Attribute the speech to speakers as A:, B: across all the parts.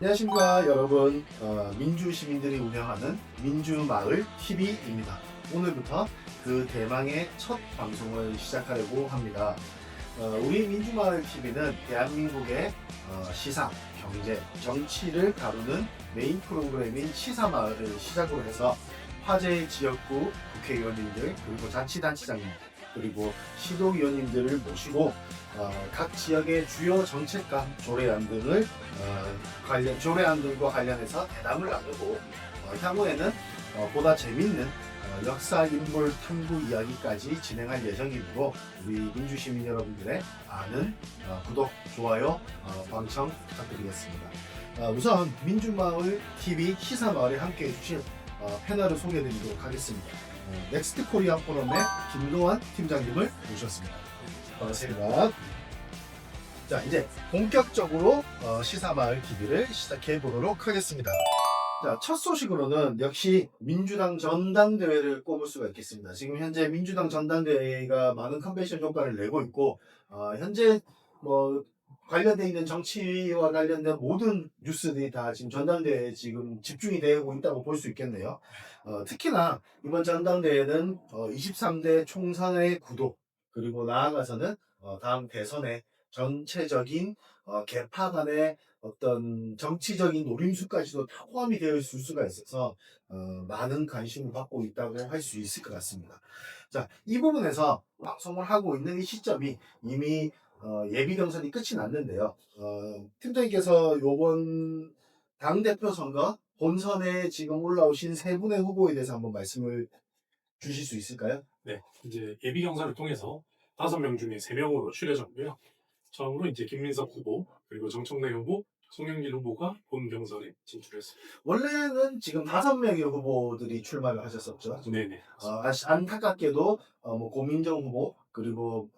A: 안녕하십니까 여러분. 민주 시민들이 운영하는 민주마을 TV입니다. 오늘부터 그 대망의 첫 방송을 시작하려고 합니다. 우리 민주마을 TV는 대한민국의 시상, 경제, 정치를 다루는 메인 프로그램인 시사마을을 시작으로 해서 화제의 지역구 국회의원님들 그리고 자치단체장님 그리고 시도위원님들을 모시고 각 지역의 주요 정책과 조례안 등을 조례안 등과 관련해서 대담을 나누고 향후에는 보다 재밌는 역사 인물 탐구 이야기까지 진행할 예정이므로 우리 민주시민 여러분들의 많은 구독, 좋아요, 방청 부탁드리겠습니다. 우선 민주마을 TV 시사마을에 함께 해주실 패널을 소개해드리도록 하겠습니다. 넥스트 코리아 포럼의 김동환 팀장님을 모셨습니다. 반갑습니다. 자, 이제 본격적으로 시사마을 TV를 시작해 보도록 하겠습니다. 자, 첫 소식으로는 역시 민주당 전당대회를 꼽을 수가 있겠습니다. 지금 현재 민주당 전당대회가 많은 컨벤션 효과를 내고 있고, 현재 뭐 관련돼 있는 정치와 관련된 모든 뉴스들이 다 지금 전당대회에 지금 집중이 되고 있다고 볼 수 있겠네요. 특히나 이번 전당대회는 23대 총선의 구도, 그리고 나아가서는 다음 대선의 전체적인 개파 간의 어떤 정치적인 노림수까지도 다 포함이 되어 있을 수가 있어서 많은 관심을 받고 있다고 할 수 있을 것 같습니다. 자, 이 부분에서 방송을 하고 있는 이 시점이 이미 예비 경선이 끝이 났는데요. 팀장님께서 이번 당대표 선거 본선에 지금 올라오신 세 분의 후보에 대해서 한번 말씀을 주실 수 있을까요?
B: 네, 이제 예비 경선을 통해서 5명 중에 3명으로 추려졌고요. 처음으로 이제 김민석 후보, 그리고 정청래 후보, 송영길 후보가 본 경선에 진출했습니다.
A: 원래는 지금 5명의 후보들이 출마를 하셨었죠.
B: 네네.
A: 안타깝게도 뭐 고민정 후보 그리고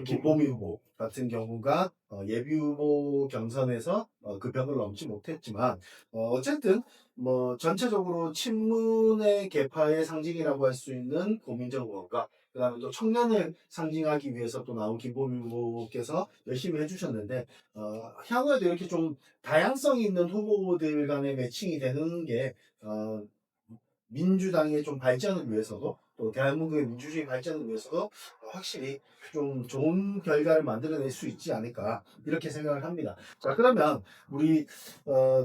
A: 김보미 후보 같은 경우가 예비 후보 경선에서 그 벽을 넘지 못했지만 어쨌든 뭐 전체적으로 친문의 개파의 상징이라고 할 수 있는 고민정 후보가 그다음에 또 청년을 상징하기 위해서 또 나온 김보미 후보께서 열심히 해주셨는데 향후에도 이렇게 좀 다양성 있는 후보들 간의 매칭이 되는 게 민주당의 좀 발전을 위해서도 또 대한민국의 민주주의 발전을 위해서도 확실히 좀 좋은 결과를 만들어낼 수 있지 않을까 이렇게 생각을 합니다. 자, 그러면 우리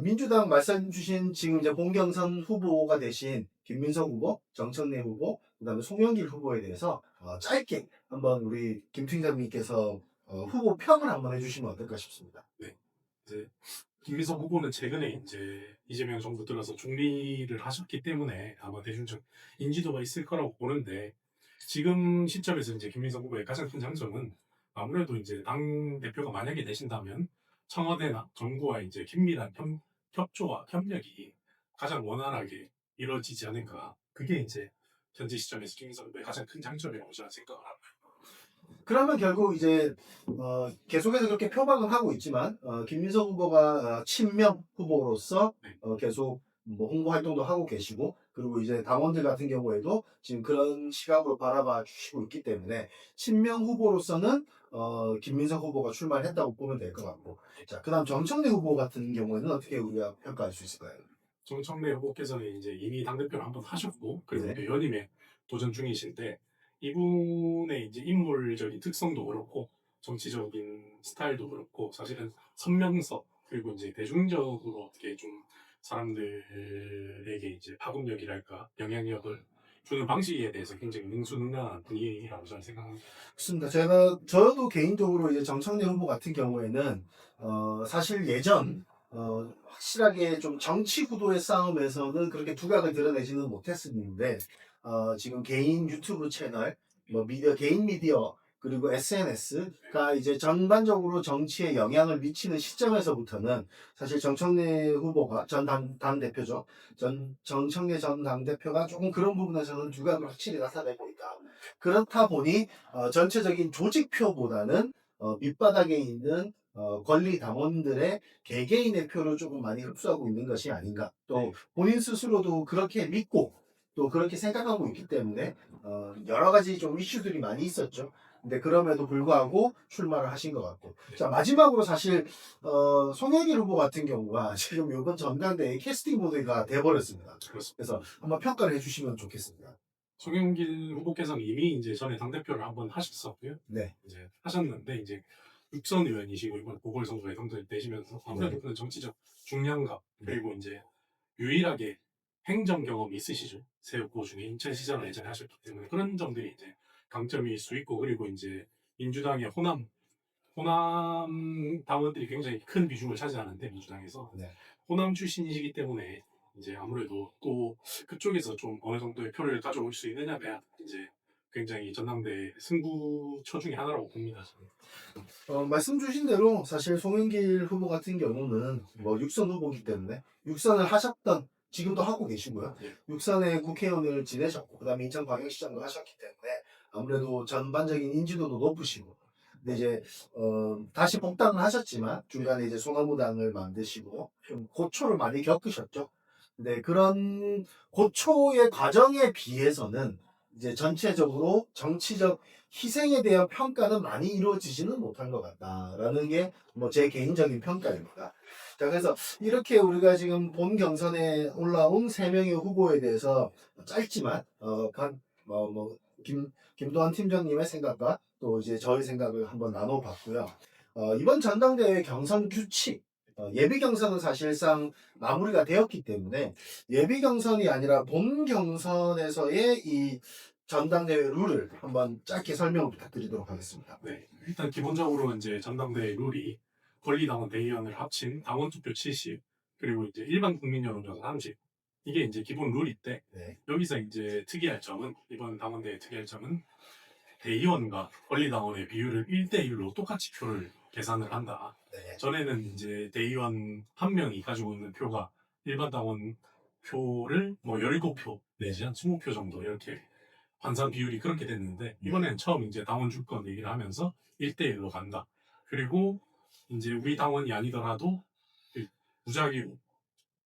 A: 민주당 말씀 주신 지금 이제 본경선 후보가 되신 김민석 후보, 정청래 후보, 그다음에 송영길 후보에 대해서 짧게 한번 우리 김 팀장님께서 후보 평을 한번 해주시면 어떨까 싶습니다.
B: 네. 이제 김민석 후보는 최근에 이제 이재명 정부 들어서 중리를 하셨기 때문에 아마 대중적 인지도가 있을 거라고 보는데, 지금 시점에서 이제 김민석 후보의 가장 큰 장점은 아무래도 이제 당 대표가 만약에 되신다면 청와대나 정부와 이제 긴밀한 협조와 협력이 가장 원활하게 이루어지지 않을까. 그게 이제 현재 시점에서 김민석 후보의 가장 큰 장점이라고 저는 생각을 합니다.
A: 그러면 결국 이제 계속해서 그렇게 표방을 하고 있지만 김민석 후보가 친명 후보로서
B: 네.
A: 계속 뭐 홍보 활동도 하고 계시고 그리고 이제 당원들 같은 경우에도 지금 그런 시각으로 바라봐 주시고 있기 때문에 친명 후보로서는 김민석 후보가 출마를 했다고 보면 될 것 같고 자 그다음 정청래 후보 같은 경우에는 어떻게 우리가 평가할 수 있을까요?
B: 정청래 후보께서는 이제 이미 당대표를 한번 하셨고, 그리고
A: 네.
B: 또 연임에 도전 중이실 때 이분의 이제 인물적인 특성도 그렇고 정치적인 스타일도 그렇고 사실은 선명성, 그리고 이제 대중적으로 어떻게 좀 사람들에게 이제 파급력이랄까 영향력을 주는 방식에 대해서 굉장히 능수능란한 분이라고 저는 생각합니다.
A: 그렇습니다. 저도 개인적으로 이제 정청래 후보 같은 경우에는 사실 예전 확실하게 좀 정치 구도의 싸움에서는 그렇게 두각을 드러내지는 못했었는데 지금 개인 유튜브 채널, 뭐 미디어 개인 미디어 그리고 SNS가 이제 전반적으로 정치에 영향을 미치는 시점에서부터는 사실 정청래 후보가 당 대표죠. 정청래 전 당대표가 조금 그런 부분에서는 두각을 확실히 나타내고 있다. 그렇다 보니 전체적인 조직표보다는 밑바닥에 있는 권리 당원들의 개개인의 표를 조금 많이 흡수하고 있는 것이 아닌가. 또 본인 스스로도 그렇게 믿고 또 그렇게 생각하고 있기 때문에 여러 가지 좀 이슈들이 많이 있었죠. 근데 그럼에도 불구하고 출마를 하신 것 같고. 자, 마지막으로 사실, 송영길 후보 같은 경우가 지금 이번 전당대회 캐스팅 보드가 돼버렸습니다.
B: 그렇습니다.
A: 그래서 한번 평가를 해주시면 좋겠습니다.
B: 송영길 후보께서는 이미 이제 전에 당대표를 한번 하셨었고요.
A: 네.
B: 이제 하셨는데 이제 육선 의원이시고 이번 보궐선거에 당선되시면서 아무래도 그런 정치적 중량감 그리고 이제 유일하게 행정 경험이 있으시죠. 세우고 중에 인천시장을 예전에 하셨기 때문에 그런 점들이 이제 강점일 수 있고 그리고 이제 민주당의 호남 당원들이 굉장히 큰 비중을 차지하는데 민주당에서
A: 네.
B: 호남 출신이시기 때문에 이제 아무래도 또 그쪽에서 좀 어느 정도의 표를 가져올 수 있느냐가 이제 굉장히 전당대 승부처 중에 하나라고 봅니다. 저는.
A: 말씀 주신 대로 사실 송영길 후보 같은 경우는 뭐 육선 후보이기 때문에 육선을 하셨던 지금도 하고 계시고요.
B: 예.
A: 육선의 국회의원을 지내셨고 그다음에 인천광역시장도 하셨기 때문에 아무래도 전반적인 인지도도 높으시고 근데 이제 다시 복당을 하셨지만 중간에 이제 소나무당을 만드시고 좀 고초를 많이 겪으셨죠. 근데 그런 고초의 과정에 비해서는 이제 전체적으로 정치적 희생에 대한 평가는 많이 이루어지지는 못한 것 같다라는 게 뭐 제 개인적인 평가입니다. 자, 그래서 이렇게 우리가 지금 본 경선에 올라온 세 명의 후보에 대해서 짧지만 김도환 팀장님의 생각과 또 이제 저의 생각을 한번 나눠봤고요. 이번 전당대회 경선 규칙 예비 경선은 사실상 마무리가 되었기 때문에 예비 경선이 아니라 본 경선에서의 이 전당대회 룰을 한번 짧게 설명 부탁드리도록 하겠습니다.
B: 네, 일단 기본적으로 이제 전당대회 룰이 권리당원 대의원을 합친 당원 투표 70 그리고 이제 일반 국민 여론조사 30 이게 이제 기본 룰인데
A: 네.
B: 여기서 이제 특이할 점은 이번 당원대회 특이할 점은 대의원과 권리당원의 비율을 1대1로 똑같이 표를 계산을 한다.
A: 네.
B: 전에는 이제 대의원 한 명이 가지고 있는 표가 일반 당원 표를 뭐 17표 내지 한 20표 정도 이렇게 환산 비율이 그렇게 됐는데 이번에는 처음 이제 당원 줄건 얘기를 하면서 1대1로 간다. 그리고 이제 우리 당원이 아니더라도 그 무작위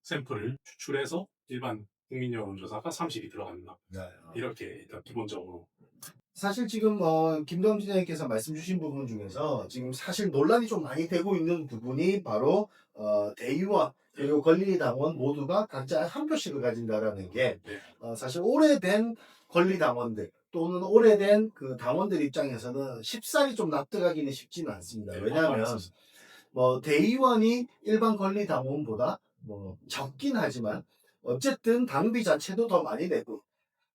B: 샘플을 추출해서 일반 국민 여론조사가 30이 들어간다.
A: 네.
B: 이렇게 일단 기본적으로
A: 사실 지금 김동훈 기자님께서 말씀 주신 부분 중에서 지금 사실 논란이 좀 많이 되고 있는 부분이 바로 대의원 그리고 권리당원 모두가 각자 한 표씩을 가진다라는 게
B: 네.
A: 사실 오래된 권리당원들 또는 오래된 그 당원들 입장에서는 쉽사리 좀 납득하기는 쉽지는 않습니다. 왜냐하면 뭐 대의원이 일반 권리당원보다 뭐 적긴 하지만 어쨌든 당비 자체도 더 많이 내고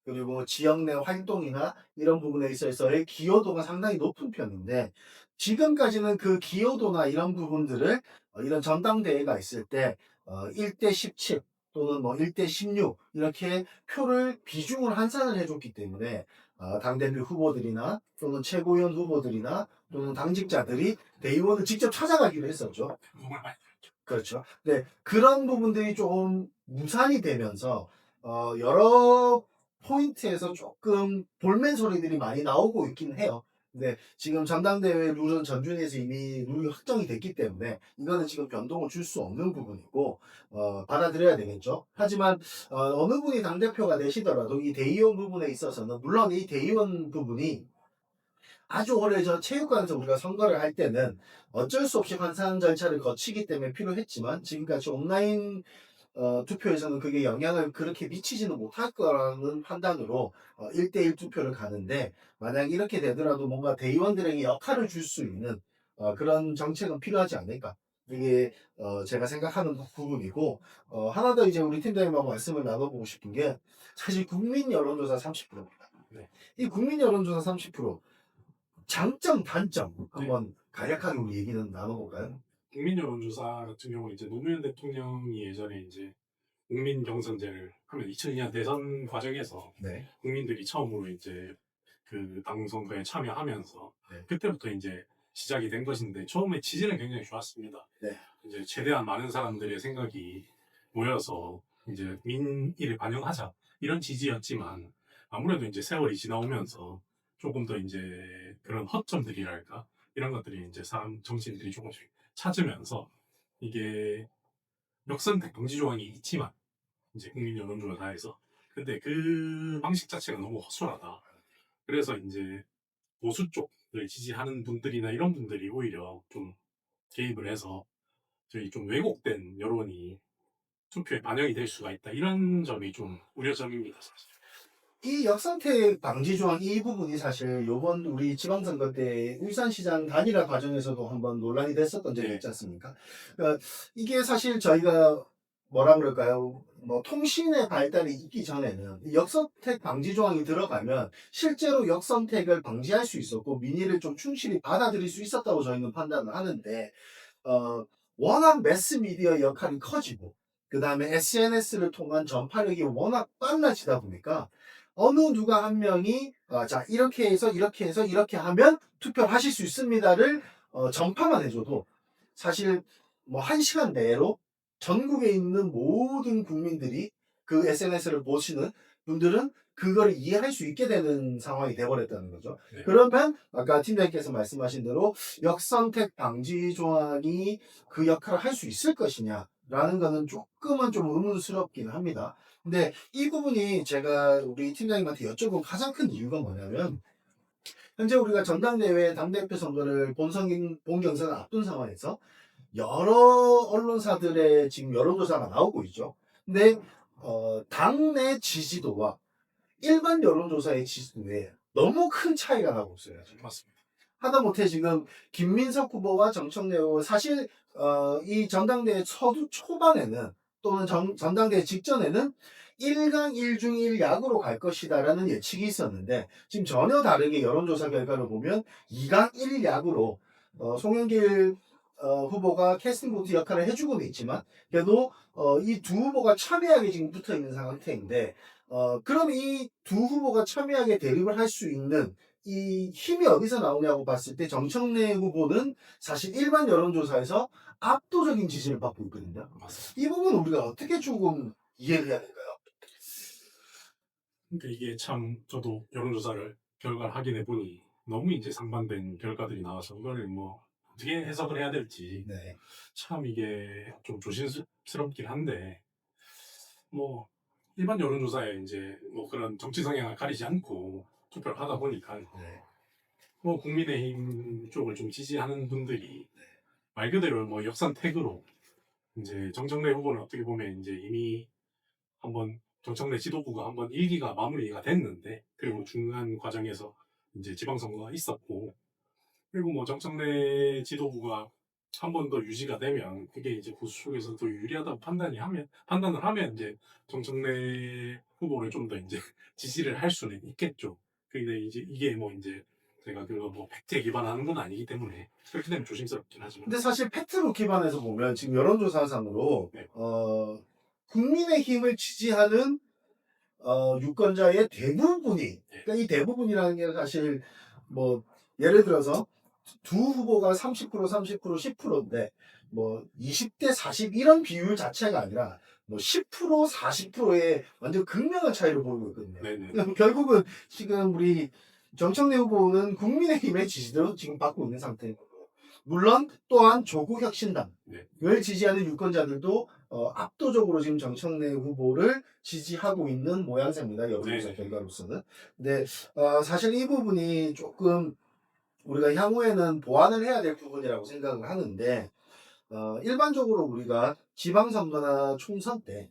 A: 그리고 지역 내 활동이나 이런 부분에 있어서의 기여도가 상당히 높은 편인데 지금까지는 그 기여도나 이런 부분들을 이런 전당대회가 있을 때 1대 17 또는 뭐 1대 16 이렇게 표를 비중을 환산을 해줬기 때문에 당대표 후보들이나 또는 최고위원 후보들이나 또는 당직자들이 대의원을 직접 찾아가기로 했었죠.
B: 정말 많이
A: 그렇죠. 네, 그런 부분들이 좀 무산이 되면서 여러 포인트에서 조금 볼멘 소리들이 많이 나오고 있긴 해요. 근데 지금 전당대회 룰은 전준위에서 이미 룰이 확정이 됐기 때문에 이거는 지금 변동을 줄 수 없는 부분이고 받아들여야 되겠죠. 하지만 어느 분이 당대표가 되시더라도 이 대의원 부분에 있어서는 물론 이 대의원 부분이 아주 오래전 체육관에서 우리가 선거를 할 때는 어쩔 수 없이 환산 절차를 거치기 때문에 필요했지만 지금까지 온라인 투표에서는 그게 영향을 그렇게 미치지는 못할 거라는 판단으로 1대1 투표를 가는데 만약 이렇게 되더라도 뭔가 대의원들에게 역할을 줄 수 있는 그런 정책은 필요하지 않을까. 이게 제가 생각하는 부분이고 하나 더 이제 우리 팀장님하고 말씀을 나눠보고 싶은 게 사실 국민 여론조사 30%입니다.
B: 네.
A: 이 국민 여론조사 30% 장점, 단점 한번 간략하게 우리 얘기는 나눠볼까요?
B: 국민 여론조사 같은 경우 이제 노무현 대통령이 예전에 이제 국민 경선제를 하면 2002년 대선 과정에서
A: 네.
B: 국민들이 처음으로 이제 그 당선거에 참여하면서
A: 네.
B: 그때부터 이제 시작이 된 것인데 처음에 지지는 굉장히 좋았습니다.
A: 네.
B: 이제 최대한 많은 사람들의 생각이 모여서 이제 민의를 반영하자 이런 지지였지만 아무래도 이제 세월이 지나오면서 조금 더 이제 그런 허점들이랄까 이런 것들이 이제 사람 정치인들이 조금씩 찾으면서 이게 역선택 금지 조항이 있지만 이제 국민 여론조사에서 근데 그 방식 자체가 너무 허술하다. 그래서 이제 보수 쪽을 지지하는 분들이나 이런 분들이 오히려 좀 개입을 해서 저희 좀 왜곡된 여론이 투표에 반영이 될 수가 있다. 이런 점이 좀 우려점입니다, 사실.
A: 이 역선택 방지 조항 이 부분이 사실 요번 우리 지방선거 때 울산시장 단일화 과정에서도 한번 논란이 됐었던 적이
B: 네.
A: 있지 않습니까? 그러니까 이게 사실 저희가 뭐라 그럴까요? 뭐 통신의 발달이 있기 전에는 이 역선택 방지 조항이 들어가면 실제로 역선택을 방지할 수 있었고 민의를 좀 충실히 받아들일 수 있었다고 저희는 판단을 하는데 워낙 매스미디어 역할이 커지고 그 다음에 SNS를 통한 전파력이 워낙 빨라지다 보니까 어느 누가 한 명이 자 이렇게 해서 이렇게 해서 이렇게 하면 투표를 하실 수 있습니다를 전파만 해줘도 사실 뭐 1시간 내로 전국에 있는 모든 국민들이 그 SNS를 보시는 분들은 그걸 이해할 수 있게 되는 상황이 돼버렸다는 거죠.
B: 네.
A: 그러면 아까 팀장님께서 말씀하신 대로 역선택 방지 조항이 그 역할을 할 수 있을 것이냐라는 거는 조금은 좀 의문스럽긴 합니다. 근데 이 부분이 제가 우리 팀장님한테 여쭤본 가장 큰 이유가 뭐냐면 현재 우리가 전당대회 당대표 선거를 본경선을 앞둔 상황에서 여러 언론사들의 지금 여론조사가 나오고 있죠. 근데 당내 지지도와 일반 여론조사의 지지도에 너무 큰 차이가 나고 있어요. 지금.
B: 맞습니다.
A: 하다못해 지금 김민석 후보와 정청래 후보 사실 이 전당대회 서두 초반에는 또는 전당대회 직전에는 1강 1중 1약으로 갈 것이다라는 예측이 있었는데 지금 전혀 다르게 여론조사 결과를 보면 2강 1약으로 송영길 후보가 캐스팅 보트 역할을 해주고는 있지만 그래도 이 두 후보가 첨예하게 지금 붙어 있는 상태인데 그럼 이 두 후보가 첨예하게 대립을 할 수 있는 이 힘이 어디서 나오냐고 봤을 때 정청래 후보는 사실 일반 여론조사에서 압도적인 지지를 받고 있거든요.
B: 맞습니다.
A: 이 부분 우리가 어떻게 조금 이해를 해야 될까요?
B: 그러니까 이게 참 저도 여론조사를 결과를 확인해 보니 너무 이제 상반된 결과들이 나와서 이거를 뭐 어떻게 해석을 해야 될지
A: 네.
B: 참 이게 좀 조심스럽긴 한데 뭐 일반 여론조사에 이제 뭐 그런 정치 성향을 가리지 않고 투표를 하다 보니까
A: 네.
B: 뭐 국민의힘 쪽을 좀 지지하는 분들이 말 그대로 뭐 역선택으로 이제 정청래 후보는 어떻게 보면 이제 이미 한번 정청래 지도부가 한번 일기가 마무리가 됐는데 그리고 중간 과정에서 이제 지방선거가 있었고 그리고 뭐 정청래 지도부가 한 번 더 유지가 되면 그게 이제 보수 쪽에서 더 유리하다고 판단을 하면 이제 정청래 후보를 좀 더 이제 지지를 할 수는 있겠죠. 근데 이제 이게 뭐 이제 제가 그거 뭐 팩트에 기반하는 건 아니기 때문에 그렇게 되면 조심스럽긴 하지만
A: 근데 사실 팩트로 기반해서 보면 지금 여론조사상으로
B: 네.
A: 국민의힘을 지지하는 유권자의 대부분이 그러니까 이 대부분이라는 게 사실 뭐 예를 들어서 두 후보가 30% 30% 10%인데 뭐 20대 40 이런 비율 자체가 아니라 뭐 10% 40%의 완전 극명한 차이를 보이고 있거든요.
B: 네네.
A: 그럼 결국은 지금 우리 정청래 후보는 국민의힘의 지지도 지금 받고 있는 상태인 거고 물론 또한 조국혁신당을
B: 네.
A: 지지하는 유권자들도 압도적으로 지금 정청래 후보를 지지하고 있는 모양새입니다. 여론조사
B: 네.
A: 결과로서는. 근데 사실 이 부분이 조금 우리가 향후에는 보완을 해야 될 부분이라고 생각을 하는데 일반적으로 우리가 지방선거나 총선 때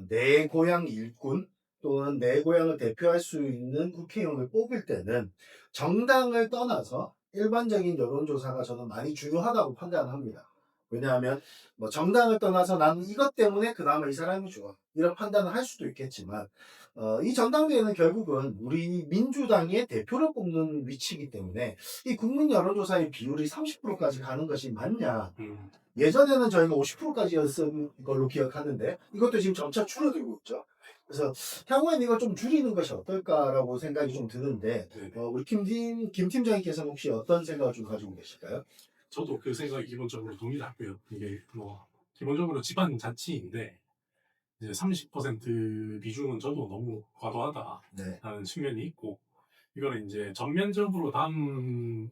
A: 내 고향 일꾼 또는 내 고향을 대표할 수 있는 국회의원을 뽑을 때는 정당을 떠나서 일반적인 여론조사가 저는 많이 중요하다고 판단을 합니다. 왜냐하면 뭐 정당을 떠나서 나는 이것 때문에 그 다음에 이 사람이 좋아 이런 판단을 할 수도 있겠지만 이 전당대회는 결국은 우리 민주당의 대표를 뽑는 위치이기 때문에 이 국민 여론조사의 비율이 30%까지 가는 것이 맞냐 예전에는 저희가 50%까지였던 걸로 기억하는데 이것도 지금 점차 줄어들고 있죠. 그래서 향후에는 이걸 좀 줄이는 것이 어떨까라고 생각이 좀 드는데 우리 김 팀장님께서는 혹시 어떤 생각을 좀 가지고 계실까요?
B: 저도 그 생각이 기본적으로 동의를 하고요. 이게 뭐 기본적으로 지방 잔치인데 이제 30% 비중은 저도 너무
A: 네.
B: 과도하다라는 측면이 있고 이거는 이제 전면적으로 다음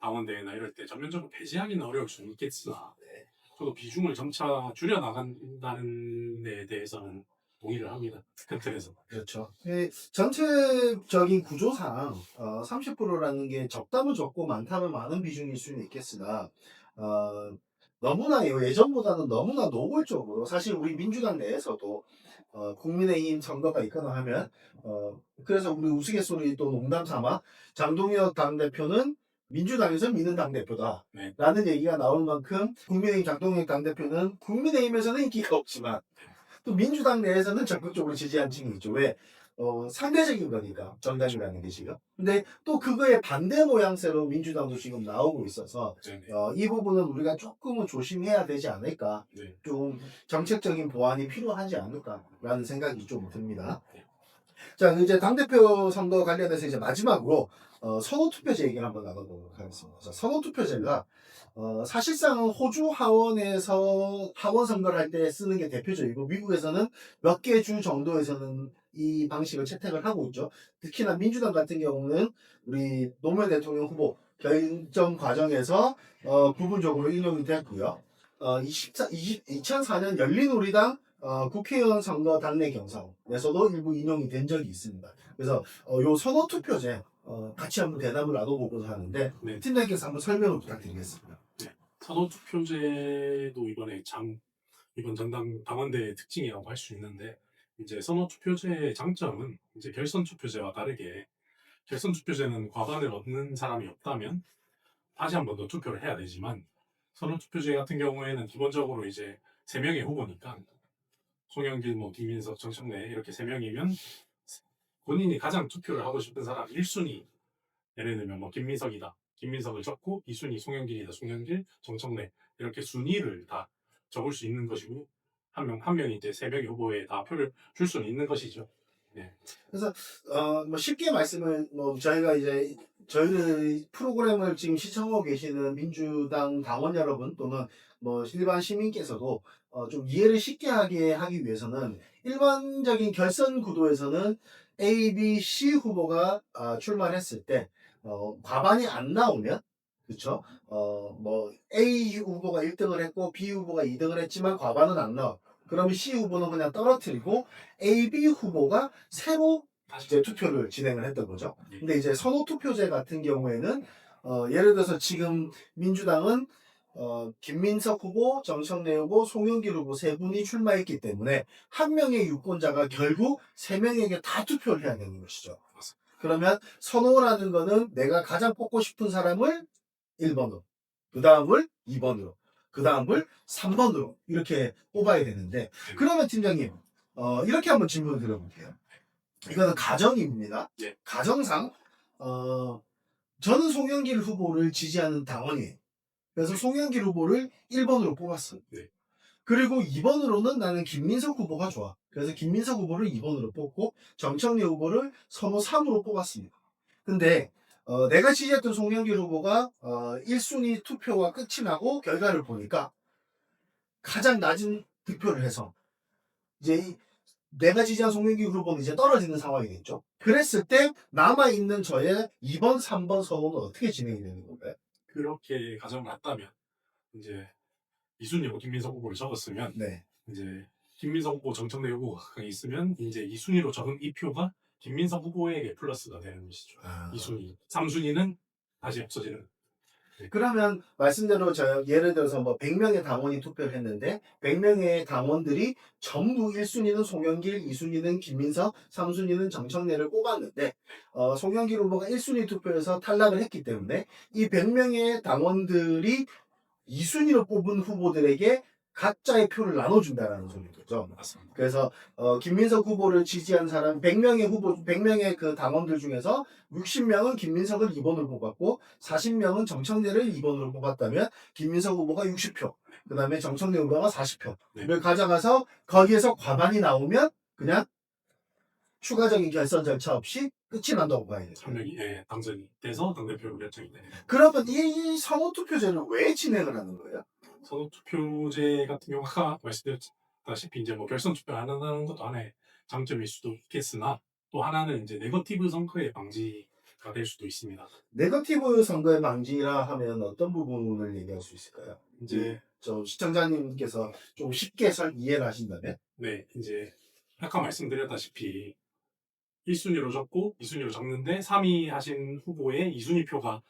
B: 당원대회나 이럴 때 전면적으로 배제하기는 어려울 수는 있겠으나 저도 비중을 점차 줄여 나간다는 데에 대해서는 동의를 합니다. 큰 틀에서.
A: 그렇죠. 전체적인 구조상 30%라는 게 적다면 적고 많다면 많은 비중일 수는 있겠으나 너무나 예전보다는 너무나 노골적으로 사실 우리 민주당 내에서도 국민의힘 선거가 있거나 하면 그래서 우리 우스갯소리 또 농담 삼아 장동혁 당대표는 민주당에서 미는 당대표다
B: 네.
A: 라는 얘기가 나올 만큼 국민의힘 장동혁 당대표는 국민의힘에서는 인기가 없지만 또 민주당 내에서는 적극적으로 지지한 층이 있죠. 왜? 상대적인 거니까 정당이라는 게 지금. 근데 또 그거에 반대 모양새로 민주당도 지금 나오고 있어서
B: 네.
A: 이 부분은 우리가 조금은 조심해야 되지 않을까.
B: 네.
A: 좀 정책적인 보완이 필요하지 않을까라는 생각이 좀 듭니다.
B: 네.
A: 자, 이제 당대표 선거 관련해서 이제 마지막으로 선호투표제 얘기를 한번 나눠보도록 하겠습니다. 자, 선호투표제가 사실상 호주 하원에서 하원 선거를 할 때 쓰는 게 대표적이고 미국에서는 몇 개 주 정도에서는 이 방식을 채택을 하고 있죠. 특히나 민주당 같은 경우는 우리 노무현 대통령 후보 결정 과정에서 부분적으로 인용이 됐고요. 2004년 열린우리당 국회의원 선거 당내 경선에서도 일부 인용이 된 적이 있습니다. 그래서 요 선호투표제 같이 한번 대담을 나눠보고자 하는데
B: 네.
A: 팀장님께서 한번 설명을 부탁드리겠습니다.
B: 선호투표제도 이번 전당 당원대의 특징이라고 할 수 있는데 이제 선호투표제의 장점은 이제 결선투표제와 다르게 결선투표제는 과반을 얻는 사람이 없다면 다시 한 번 더 투표를 해야 되지만 선호투표제 같은 경우에는 기본적으로 이제 3명의 후보니까 송영길, 김민석, 정청래 이렇게 3명이면 본인이 가장 투표를 하고 싶은 사람 1순위 예를 들면 김민석이다. 김민석을 적고 2순위 송영길이다. 송영길, 정청래 이렇게 순위를 다 적을 수 있는 것이고 한 명이 이제 3명의 후보에 다 표를 줄 수는 있는 것이죠. 네.
A: 그래서 쉽게 말씀을 저희가 이제 저희의 프로그램을 지금 시청하고 계시는 민주당 당원 여러분 또는 일반 시민께서도 좀 이해를 쉽게 하기 위해서는 일반적인 결선 구도에서는 A, B, C 후보가 출마를 했을 때 과반이 안 나오면 그렇죠? A 후보가 1등을 했고 B 후보가 2등을 했지만 과반은 안 나와. 그러면 C 후보는 그냥 떨어뜨리고 A, B 후보가 새로 이제 투표를 진행을 했던 거죠. 근데 이제 선호투표제 같은 경우에는 예를 들어서 지금 민주당은 김민석 후보, 정청래 후보, 송영길 후보 3분이 출마했기 때문에 한 명의 유권자가 결국 3명에게 다 투표를 해야 되는 것이죠. 그러면 선호라는 거는 내가 가장 뽑고 싶은 사람을 1번으로, 그 다음을 2번으로, 그 다음을 3번으로 이렇게 뽑아야 되는데 그러면 팀장님 이렇게 한번 질문을 드려볼게요. 이거는 가정입니다.
B: 네.
A: 가정상 저는 송영길 후보를 지지하는 당원이에요. 그래서 송영길 후보를 1번으로 뽑았어요.
B: 네.
A: 그리고 2번으로는 나는 김민석 후보가 좋아. 그래서 김민석 후보를 2번으로 뽑고 정청래 후보를 선호 3으로 뽑았습니다. 근데 내가 지지했던 송영길 후보가 1순위 투표가 끝이 나고 결과를 보니까 가장 낮은 득표를 해서 이제 내가 지지한 송영길 후보는 이제 떨어지는 상황이 됐죠. 그랬을 때 남아있는 저의 2번, 3번 선호는 어떻게 진행이 되는 건가요?
B: 그렇게 가정을 했다면 이제 2순위로 김민석 후보를 적었으면
A: 네.
B: 이제 김민석 후보, 정청래 후보가 있으면 이제 2순위로 적은 이 표가 김민석 후보에게 플러스가 되는 것이죠. 2순위, 3순위는 다시 없어지는.
A: 그러면 말씀대로 예를 들어서 100명의 당원이 투표를 했는데 100명의 당원들이 전부 1순위는 송영길, 2순위는 김민석, 3순위는 정청래를 뽑았는데 송영길 후보가 1순위 투표에서 탈락을 했기 때문에 이 100명의 당원들이 2순위로 뽑은 후보들에게 각자의 표를 나눠준다라는 소리인 거죠.
B: 맞습니다.
A: 그래서 김민석 후보를 지지한 사람 100명의 그 당원들 중에서 60명은 김민석을 2번으로 뽑았고 40명은 정청래를 2번으로 뽑았다면 김민석 후보가 60표, 그 다음에 정청래 후보가 40표를 가져가서 거기에서 과반이 나오면 그냥 추가적인 결선 절차 없이 끝이 난다고 봐야 돼요.
B: 한 명이 당선이 돼서 당대표 결정이 되는.
A: 그러면 이 선호투표제는 왜 진행을 하는 거예요?
B: 선호투표제 같은 경우가 말씀드렸다시피 이제 결선 투표를 안 한다는 것도 하나의 장점일 수도 있겠으나 또 하나는 이제 네거티브 선거의 방지가 될 수도 있습니다.
A: 네거티브 선거의 방지라 하면 어떤 부분을 얘기할 수 있을까요?
B: 이제
A: 저 시청자님께서 좀 쉽게 이해를 하신다면?
B: 네, 이제 아까 말씀드렸다시피 1순위로 적고 2순위로 적는데 3위 하신 후보의 2순위 표가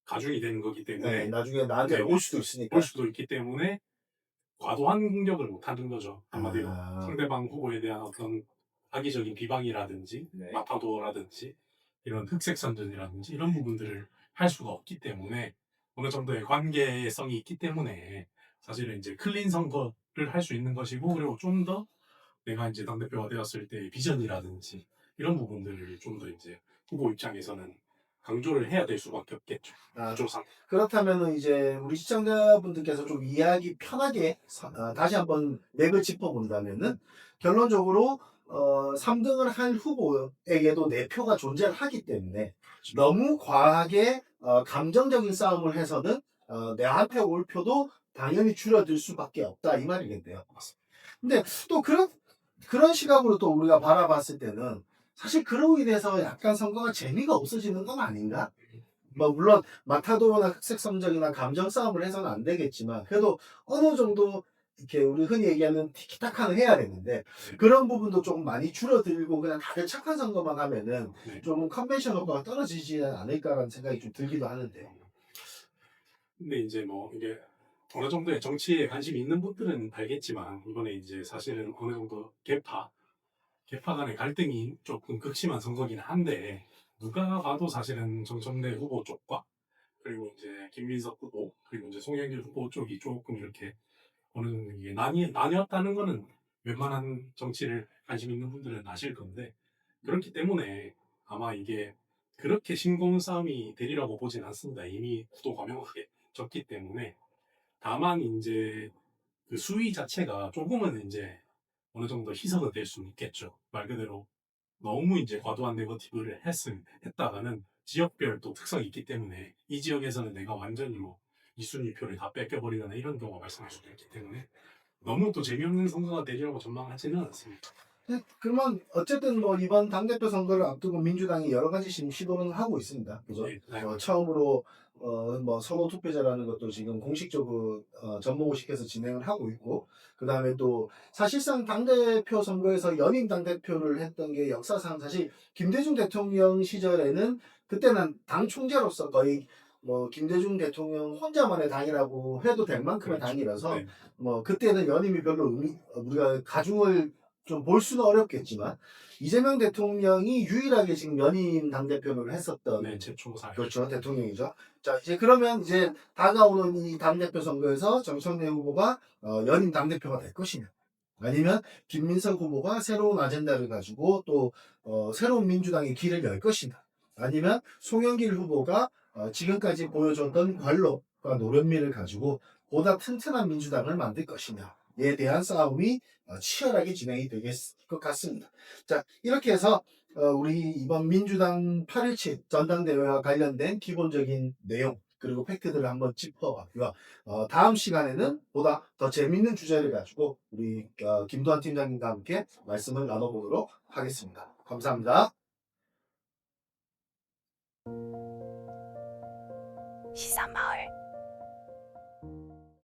B: 가중이 되는 거기
A: 네,
B: 때문에
A: 나중에 나한테
B: 네,
A: 올 수도 있으니까.
B: 올 수도 있기 때문에 과도한 공격을 못 하는 거죠. 한마디로
A: 아,
B: 상대방 후보에 대한 어떤 악의적인 비방이라든지
A: 네.
B: 마타도라든지 이런 흑색 선전이라든지 이런 부분들을 할 수가 없기 때문에 어느 정도의 관계성이 있기 때문에 사실은 이제 클린 선거를 할 수 있는 것이고, 그리고 좀 더 내가 이제 당대표가 되었을 때 비전이라든지 이런 부분들을 좀 더 이제 후보 입장에서는 강조를 해야 될 수밖에 없겠죠.
A: 아,
B: 구조상.
A: 그렇다면은 이제 우리 시청자분들께서 좀 이해하기 편하게 다시 한번 맥을 짚어본다면은 결론적으로 3등을 할 후보에게도 내 표가 존재를 하기 때문에 너무 과하게 감정적인 싸움을 해서는 내한테 올 표도 당연히 줄어들 수밖에 없다 이 말이겠네요. 근데 또 그런 시각으로 또 우리가 바라봤을 때는 사실 그로 인해서 약간 선거가 재미가 없어지는 건 아닌가? 뭐 물론 마타도나 흑색 섬정이나 감정 싸움을 해서는 안 되겠지만 그래도 어느 정도 이렇게 우리 흔히 얘기하는 티키타카는 해야 되는데 그런 부분도 좀 많이 줄어들고 그냥 다들 착한 선거만 하면은
B: 네.
A: 좀 컨벤션 효과가 떨어지지 않을까라는 생각이 좀 들기도 하는데.
B: 근데 이제 뭐 이게 어느 정도의 정치에 관심이 있는 분들은 알겠지만, 이번에 이제 사실은 어느 정도 계파 간의 갈등이 조금 극심한 선거긴 한데, 누가 봐도 사실은 정청래 후보 쪽과 그리고 이제 김민석 후보 그리고 이제 송영길 후보 쪽이 조금 이렇게 어느 정도 이게 나뉘었다는 거는 웬만한 정치를 관심 있는 분들은 아실 건데, 그렇기 때문에 아마 이게 그렇게 싱거운 싸움이 되리라고 보진 않습니다. 이미 구도가 명확하게 졌기 때문에. 다만 이제 그 수위 자체가 조금은 이제 어느 정도 희석은 될 수는 있겠죠. 말 그대로 너무 이제 과도한 네거티브를 했다가는 지역별 또 특성이 있기 때문에 이 지역에서는 내가 완전히 뭐 이순위 표를 다 뺏겨버리거나 이런 경우가 발생할 수도 있기 때문에 너무 또 재미없는 선거가 되리라고 전망하지는 않습니다.
A: 그러면 어쨌든 뭐 이번 당대표 선거를 앞두고 민주당이 여러 가지 지금 시도는 하고 있습니다. 그죠?
B: 네, 네.
A: 처음으로 뭐 선호 투표제라는 것도 지금 공식적으로 전모식해서 진행을 하고 있고, 그 다음에 또 사실상 당대표 선거에서 연임 당대표를 했던 게 역사상 사실 김대중 대통령 시절에는 그때는 당 총재로서 거의 뭐 김대중 대통령 혼자만의 당이라고 해도 될 만큼의
B: 그렇죠.
A: 당이라서
B: 네.
A: 뭐 그때는 연임이 별로 우리가 가중을 좀 볼 수는 어렵겠지만 이재명 대통령이 유일하게 지금 연임 당대표를 했었던
B: 네, 최초 사회.
A: 그렇죠 대통령이죠. 자 이제 그러면 이제 다가오는 이 당대표 선거에서 정청래 후보가 연임 당대표가 될 것이냐 아니면 김민석 후보가 새로운 아젠다를 가지고 또 새로운 민주당의 길을 열 것이냐 아니면 송영길 후보가 지금까지 보여줬던 관록과 노련미를 가지고 보다 튼튼한 민주당을 만들 것이냐에 대한 싸움이 치열하게 진행이 될 것 같습니다. 자, 이렇게 해서 우리 이번 민주당 8.17 전당대회와 관련된 기본적인 내용 그리고 팩트들을 한번 짚어봤고요. 다음 시간에는 보다 더 재밌는 주제를 가지고 우리 김도환 팀장님과 함께 말씀을 나눠보도록 하겠습니다. 감사합니다.
C: 시사마을